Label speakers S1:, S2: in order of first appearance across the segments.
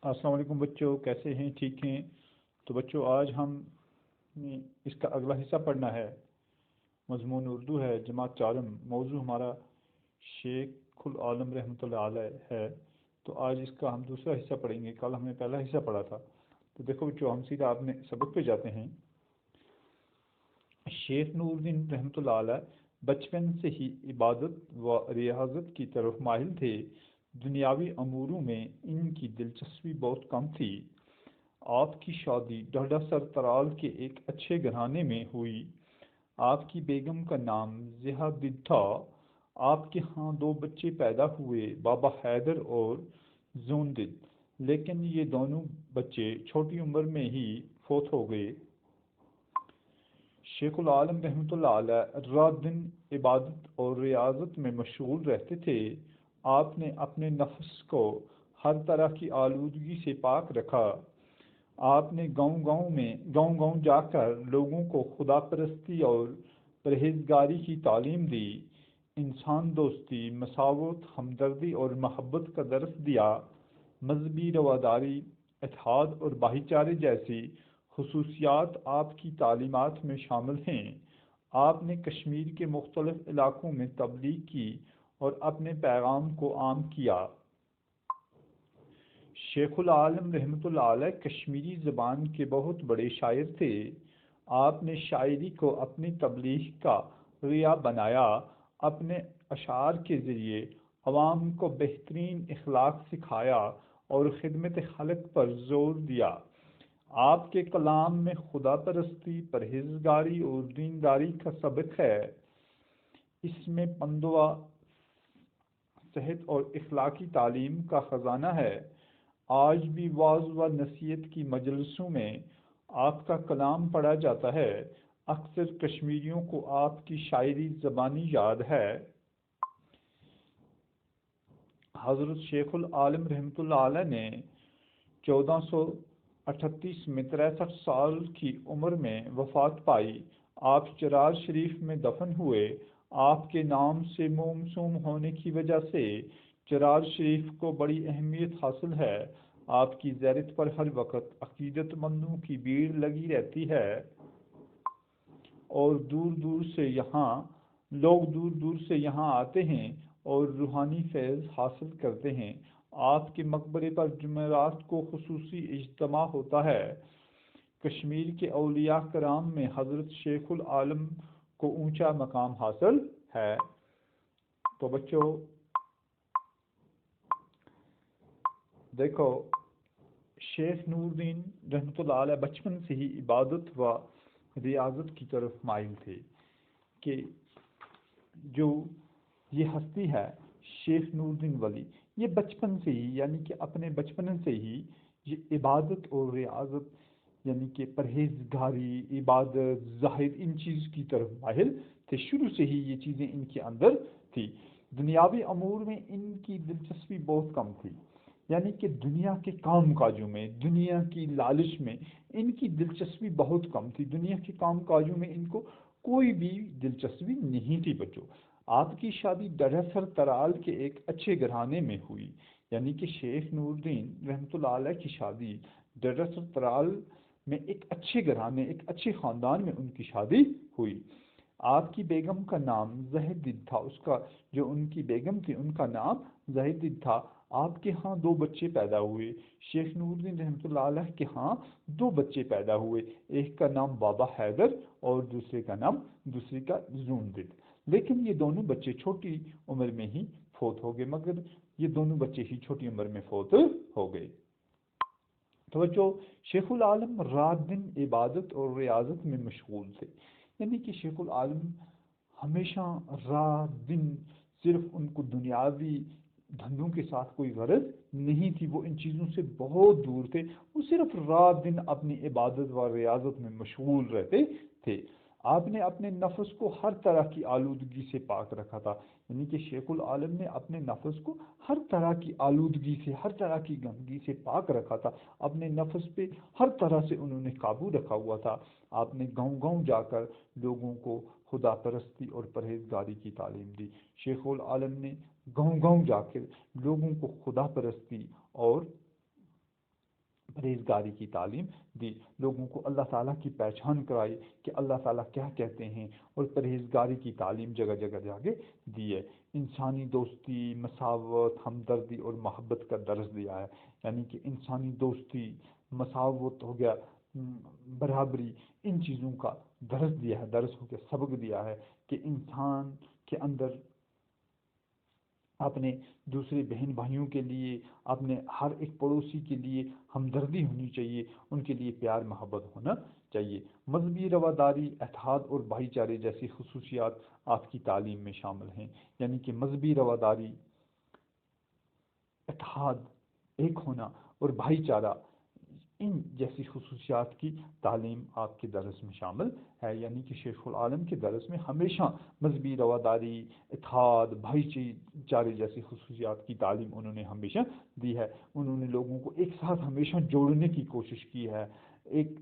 S1: السلام علیکم بچوں، کیسے ہیں؟ ٹھیک ہیں؟ تو بچوں، آج ہم نے اس کا اگلا حصہ پڑھنا ہے۔ مضمون اردو ہے، جماعت چارم۔ موضوع ہمارا شیخ العالم رحمۃ اللہ علیہ ہے۔ تو آج اس کا ہم دوسرا حصہ پڑھیں گے۔ کل ہم نے پہلا حصہ پڑھا تھا۔ تو دیکھو بچوں، ہم سیدھا اپنے سبق پہ جاتے ہیں۔ شیخ نور الدین رحمۃ اللہ علیہ بچپن سے ہی عبادت و ریاضت کی طرف مائل تھے۔ دنیاوی اموروں میں ان کی دلچسپی بہت کم تھی۔ آپ کی شادی ڈھڈا سر ترال کے ایک اچھے گھرانے میں ہوئی۔ آپ کی بیگم کا نام ضیاء الدین تھا۔ آپ کے ہاں دو بچے پیدا ہوئے، بابا حیدر اور زوندل، لیکن یہ دونوں بچے چھوٹی عمر میں ہی فوت ہو گئے۔ شیخ العالم رحمۃ اللہ علیہ رات دن عبادت اور ریاضت میں مشغول رہتے تھے۔ آپ نے اپنے نفس کو ہر طرح کی آلودگی سے پاک رکھا۔ آپ نے گاؤں گاؤں جا کر لوگوں کو خدا پرستی اور پرہیزگاری کی تعلیم دی، انسان دوستی، مساوات، ہمدردی اور محبت کا درس دیا۔ مذہبی رواداری، اتحاد اور بھائی چارے جیسی خصوصیات آپ کی تعلیمات میں شامل ہیں۔ آپ نے کشمیر کے مختلف علاقوں میں تبلیغ کی اور اپنے پیغام کو عام کیا۔ شیخ العالم رحمۃ اللہ علیہ کشمیری زبان کے بہت بڑے شاعر تھے۔ آپ نے شاعری کو اپنی تبلیغ کا ذریعہ بنایا۔ اپنے اشعار کے ذریعے عوام کو بہترین اخلاق سکھایا اور خدمت خلق پر زور دیا۔ آپ کے کلام میں خدا پرستی، پرہیزگاری اور دینداری کا سبق ہے۔ اس میں پندوہ صحت اور اخلاقی تعلیم کا خزانہ ہے۔ آج بھی وعظ و نصیحت کی مجلسوں میں آپ کا کلام پڑھا جاتا ہے۔ اکثر کشمیریوں کو آپ کی شاعری زبانی یاد ہے۔ حضرت شیخ العالم رحمۃ اللہ علیہ نے 1438 میں 63 سال کی عمر میں وفات پائی۔ آپ چراغ شریف میں دفن ہوئے۔ آپ کے نام سے موسوم ہونے کی وجہ سے چراغ شریف کو بڑی اہمیت حاصل ہے۔ آپ کی زیارت پر ہر وقت عقیدت مندوں کی بھیڑ لگی رہتی ہے اور لوگ دور دور سے یہاں آتے ہیں اور روحانی فیض حاصل کرتے ہیں۔ آپ کے مقبرے پر جمعرات کو خصوصی اجتماع ہوتا ہے۔ کشمیر کے اولیاء کرام میں حضرت شیخ العالم کو اونچا مقام حاصل ہے۔ تو بچوں دیکھو، شیخ نور الدین رحمۃ اللہ علیہ بچپن سے ہی عبادت و ریاضت کی طرف مائل تھے کہ جو یہ ہستی ہے شیخ نور الدین ولی، یہ بچپن سے ہی یعنی کہ اپنے بچپن سے ہی یہ عبادت اور ریاضت یعنی کہ پرہیزگاری، عبادت، زاہد، ان چیز کی طرف مائل تھے۔ شروع سے ہی یہ چیزیں ان کے اندر تھی۔ دنیاوی امور میں ان کی دلچسپی بہت کم تھی، یعنی کہ دنیا کے کام کاجوں میں، دنیا کی لالچ میں ان کی دلچسپی بہت کم تھی۔ دنیا کے کام کاجوں میں ان کو کوئی بھی دلچسپی نہیں تھی بچوں۔ آپ کی شادی دراصل ترال کے ایک اچھے گھرانے میں ہوئی، یعنی کہ شیخ نور الدین رحمۃ اللہ علیہ کی شادی دراصل ترال میں ایک اچھے گھرانے، ایک اچھے خاندان میں ان کی شادی ہوئی۔ آپ کی بیگم کا نام ضیاء الدین تھا۔ ان کی بیگم تھی، ان کا نام ضیاء الدین تھا۔ آپ کے ہاں دو بچے پیدا ہوئے۔ شیخ نور الدین رحمۃ اللہ علیہ کے ہاں دو بچے پیدا ہوئے، ایک کا نام بابا حیدر اور دوسرے کا زوندل، لیکن یہ دونوں بچے چھوٹی عمر میں ہی فوت ہو گئے، چھوٹی عمر میں فوت ہو گئے۔ توجہ، شیخ العالم رات دن عبادت اور ریاضت میں مشغول تھے، یعنی کہ شیخ العالم ہمیشہ رات دن صرف ان کو دنیاوی دھندوں کے ساتھ کوئی غرض نہیں تھی، وہ ان چیزوں سے بہت دور تھے، وہ صرف رات دن اپنی عبادت و ریاضت میں مشغول رہتے تھے۔ آپ نے اپنے نفس کو ہر طرح کی آلودگی سے پاک رکھا تھا، یعنی کہ شیخ العالم نے اپنے نفس کو ہر طرح کی آلودگی سے، ہر طرح کی گندگی سے پاک رکھا تھا۔ اپنے نفس پہ ہر طرح سے انہوں نے قابو رکھا ہوا تھا۔ آپ نے گاؤں گاؤں جا کر لوگوں کو خدا پرستی اور پرہیزگاری کی تعلیم دی۔ شیخ العالم نے گاؤں گاؤں جا کر لوگوں کو خدا پرستی اور پرہیزگاری کی تعلیم دی، لوگوں کو اللہ تعالیٰ کی پہچان کرائی کہ اللہ تعالیٰ کیا کہتے ہیں، اور پرہیزگاری کی تعلیم جگہ جگہ جا کے دی ہے۔ انسانی دوستی، مساوات، ہمدردی اور محبت کا درس دیا ہے، یعنی کہ انسانی دوستی، مساوات ہو گیا، برابری، ان چیزوں کا درس دیا ہے، درس ہو گیا، سبق دیا ہے کہ انسان کے اندر اپنے دوسرے بہن بھائیوں کے لیے، اپنے ہر ایک پڑوسی کے لیے ہمدردی ہونی چاہیے، ان کے لیے پیار محبت ہونا چاہیے۔ مذہبی رواداری، اتحاد اور بھائی چارے جیسی خصوصیات آپ کی تعلیم میں شامل ہیں، یعنی کہ مذہبی رواداری، اتحاد، ایک ہونا اور بھائی چارہ، ان جیسی خصوصیات کی تعلیم آپ کے درس میں شامل ہے، یعنی کہ شیخ العالم کے درس میں ہمیشہ مذہبی رواداری، اتحاد، بھائی چارے جیسی خصوصیات کی تعلیم انہوں نے ہمیشہ دی ہے۔ انہوں نے لوگوں کو ایک ساتھ ہمیشہ جوڑنے کی کوشش کی ہے، ایک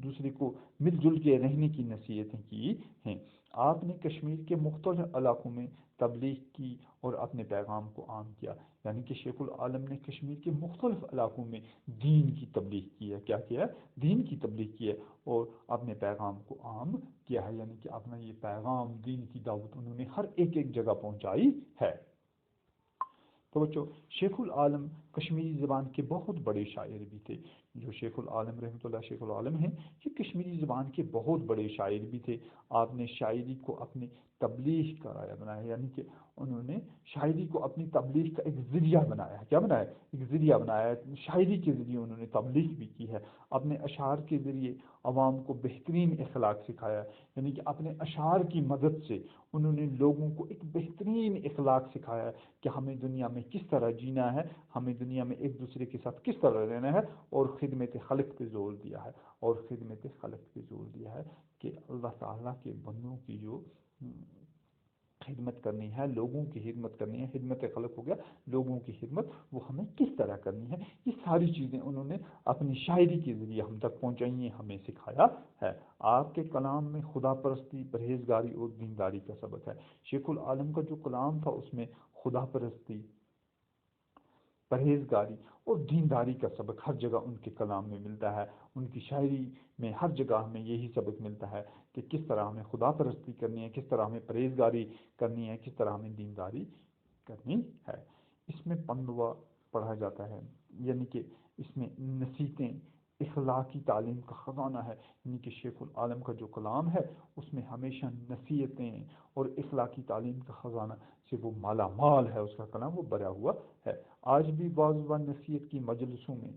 S1: دوسرے کو مل جل کے رہنے کی نصیحتیں کی ہیں۔ آپ نے کشمیر کے مختلف علاقوں میں تبلیغ کی اور اپنے پیغام کو عام کیا، یعنی کہ شیخ العالم نے کشمیر کے مختلف علاقوں میں دین کی تبلیغ کی ہے، کیا کیا ہے؟ دین کی تبلیغ کی ہے اور اپنے پیغام کو عام کیا ہے، یعنی کہ اپنا یہ پیغام، دین کی دعوت انہوں نے ہر ایک جگہ پہنچائی ہے۔ تو بچوں، شیخ العالم کشمیری زبان کے بہت بڑے شاعر بھی تھے۔ جو شیخ العالم رحمۃ اللہ شیخ العالم ہیں، یہ کشمیری زبان کے بہت بڑے شاعر بھی تھے۔ آپ نے شاعری کو اپنی تبلیغ کا رایا بنایا، یعنی کہ انہوں نے شاعری کو اپنی تبلیغ کا ایک ذریعہ بنایا ہے۔ کیا بنایا ہے؟ ایک ذریعہ بنایا ہے۔ شاعری کے ذریعے انہوں نے تبلیغ بھی کی ہے، اپنے اشعار کے ذریعے عوام کو بہترین اخلاق سکھایا ہے، یعنی کہ اپنے اشعار کی مدد سے انہوں نے لوگوں کو ایک بہترین اخلاق سکھایا ہے کہ ہمیں دنیا میں کس طرح جینا ہے، ہمیں دنیا میں ایک دوسرے کے ساتھ کس طرح رہنا ہے، اور خدمت خلق پہ زور دیا ہے، اور خدمت خلق پہ زور دیا ہے کہ اللہ تعالیٰ کے بندوں کی جو خدمت کرنی ہے، لوگوں کی خدمت کرنی ہے، خدمت خلق ہو گیا لوگوں کی خدمت، وہ ہمیں کس طرح کرنی ہے، یہ ساری چیزیں انہوں نے اپنی شاعری کے ذریعے ہم تک پہنچائی ہیں، ہمیں سکھایا ہے۔ آپ کے کلام میں خدا پرستی، پرہیزگاری اور دینداری کا سبق ہے۔ شیخ العالم کا جو کلام تھا اس میں خدا پرستی، پرہیزگاری اور دینداری کا سبق ہر جگہ ان کے کلام میں ملتا ہے، ان کی شاعری میں ہر جگہ ہمیں یہی سبق ملتا ہے کہ کس طرح ہمیں خدا پرستی کرنی ہے، کس طرح ہمیں پرہیزگاری کرنی ہے، کس طرح ہمیں دینداری کرنی ہے۔ اس میں پندوا پڑھا جاتا ہے، یعنی کہ اس میں نصیحتیں، اخلاقی تعلیم کا خزانہ ہے، یعنی کہ شیخ العالم کا جو کلام ہے اس میں ہمیشہ نصیحتیں اور اخلاقی تعلیم کا خزانہ سے وہ مالا مال ہے، اس کا کلام وہ بھرا ہوا ہے۔ آج بھی بعض و نصیحت کی مجلسوں میں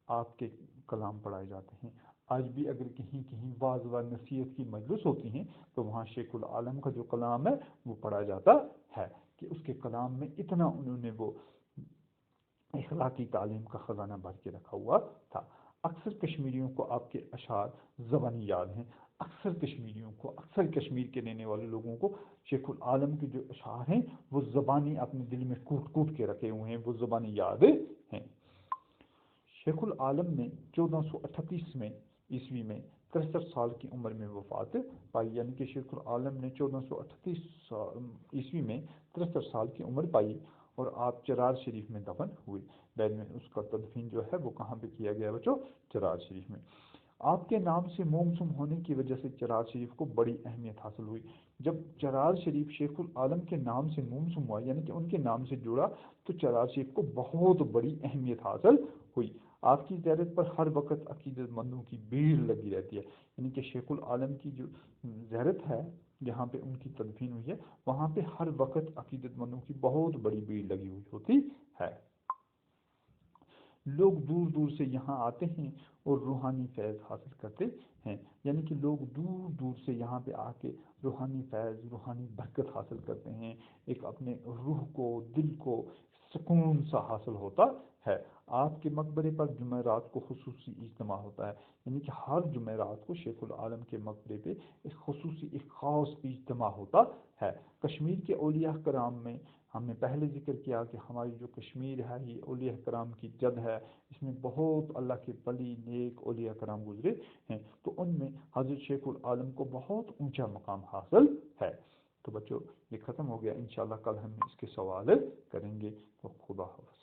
S1: آپ کے کلام پڑھائے جاتے ہیں، آج بھی اگر کہیں کہیں بعض و نصیحت کی مجلس ہوتی ہیں تو وہاں شیخ العالم کا جو کلام ہے وہ پڑھا جاتا ہے، کہ اس کے کلام میں اتنا انہوں نے وہ اخلاقی تعلیم کا خزانہ بھر کے رکھا ہوا تھا۔ اکثر کشمیریوں کو آپ کے اشعار زبانی یاد ہیں، اکثر کشمیریوں کو، اکثر کشمیر کے رہنے والے لوگوں کو شیخ العالم کے جو اشعار ہیں وہ زبانی اپنے دل میں کوٹ کوٹ کے رکھے ہوئے ہیں، وہ زبانی یاد ہیں۔ شیخ العالم نے 1438 میں عیسوی میں 63 سال کی عمر میں وفات پائی، یعنی کہ شیخ العالم نے 1438 عیسوی میں 63 سال کی عمر پائی، اور آپ چرار شریف میں دفن ہوئے۔ بعد میں اس کا تدفین جو ہے وہ کہاں پہ کیا گیا بچوں؟ چرار شریف میں۔ آپ کے نام سے موسوم ہونے کی وجہ سے چرار شریف کو بڑی اہمیت حاصل ہوئی۔ جب چرار شریف شیخ العالم کے نام سے موسوم ہوا، یعنی کہ ان کے نام سے جڑا، تو چرار شریف کو بہت بڑی اہمیت حاصل ہوئی۔ آپ کی زیارت پر ہر وقت عقیدت مندوں کی بھیڑ لگی رہتی ہے، یعنی کہ شیخ العالم کی جو زیارت ہے جہاں پہ ان کی تدفین ہوئی ہے، وہاں پہ ہر وقت عقیدت مندوں کی بہت بڑی بھیڑ لگی ہوئی ہوتی ہے۔ لوگ دور دور سے یہاں آتے ہیں اور روحانی فیض حاصل کرتے ہیں، یعنی کہ لوگ دور دور سے یہاں پہ آ کے روحانی فیض، روحانی برکت حاصل کرتے ہیں، ایک اپنے روح کو، دل کو سکون سا حاصل ہوتا ہے۔ آپ کے مقبرے پر جمعرات کو خصوصی اجتماع ہوتا ہے، یعنی کہ ہر جمعرات کو شیخ العالم کے مقبرے پہ ایک خصوصی، ایک خاص اجتماع ہوتا ہے۔ کشمیر کے اولیاء کرام میں ہم نے پہلے ذکر کیا کہ ہماری جو کشمیر ہے یہ اولیاء کرام کی جد ہے، اس میں بہت اللہ کے ولی نیک اولیاء کرام گزرے ہیں، تو ان میں حضرت شیخ العالم کو بہت اونچا مقام حاصل ہے۔ تو بچوں یہ ختم ہو گیا، انشاءاللہ کل ہم اس کے سوال کریں گے، تو خدا حافظ۔